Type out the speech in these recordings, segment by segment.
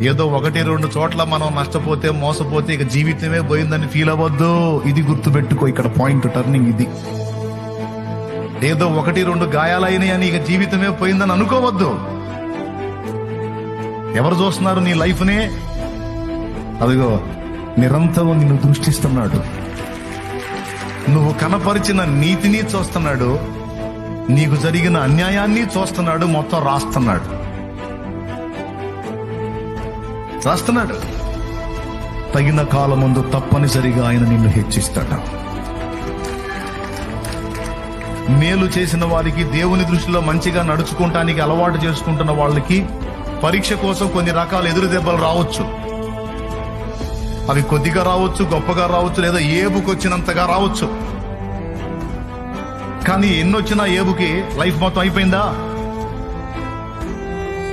ఏదో 1-2 చోట్ల మనం నష్టపోతే మోసపోతే ఇక జీవితమే పోయిందని ఫీల్ అవ్వద్దు. ఇది గుర్తుపెట్టుకో, ఇక్కడ పాయింట్ టర్నింగ్ ఇది. ఏదో 1-2 గాయాలైనాయి అని ఇక జీవితమే పోయిందని అనుకోవద్దు. ఎవరు చూస్తున్నారు నీ లైఫ్నే? అదిగో నిరంతరం నిన్ను దృష్టిస్తున్నాడు. నువ్వు కనపరిచిన నీతిని చూస్తున్నాడు, నీకు జరిగిన అన్యాయాన్ని చూస్తున్నాడు, మొత్తం రాస్తున్నాడు. తగిన కాలమందు తప్పనిసరిగా ఆయన నిన్ను హెచ్చిస్తాడు. మేలు చేసిన వారికి, దేవుని దృష్టిలో మంచిగా నడుచుకుంటానికి అలవాటు చేసుకుంటున్న వాళ్ళకి పరీక్ష కోసం కొన్ని రకాల ఎదురు దెబ్బలు రావచ్చు. అవి కొద్దిగా రావచ్చు, గొప్పగా రావచ్చు, లేదా ఏబుకొచ్చినంతగా రావచ్చు. కానీ ఎన్నొచ్చినా ఏబుకి లైఫ్ మొత్తం అయిపోయిందా?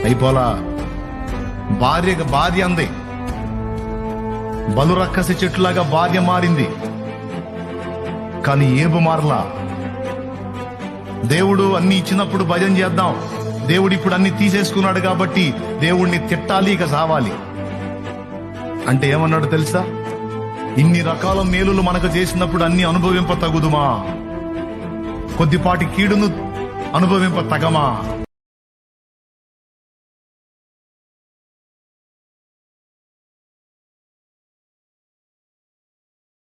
అయిపోలా. భార్య అంది, బలురక్కసి చెట్టులాగా భార్య మారింది, కానీ ఏబు మారలా. దేవుడు అన్ని ఇచ్చినప్పుడు భజన చేద్దాం, దేవుడు ఇప్పుడు అన్ని తీసేసుకున్నాడు కాబట్టి దేవుణ్ణి తిట్టాలి, ఇక సావాలి అంటే ఏమన్నాడు తెలుసా? ఇన్ని రకాల మేలులు మనకు చేసినప్పుడు అన్ని అనుభవింప తగుదుమా? కొద్దిపాటి కీడును అనుభవింప తగమా?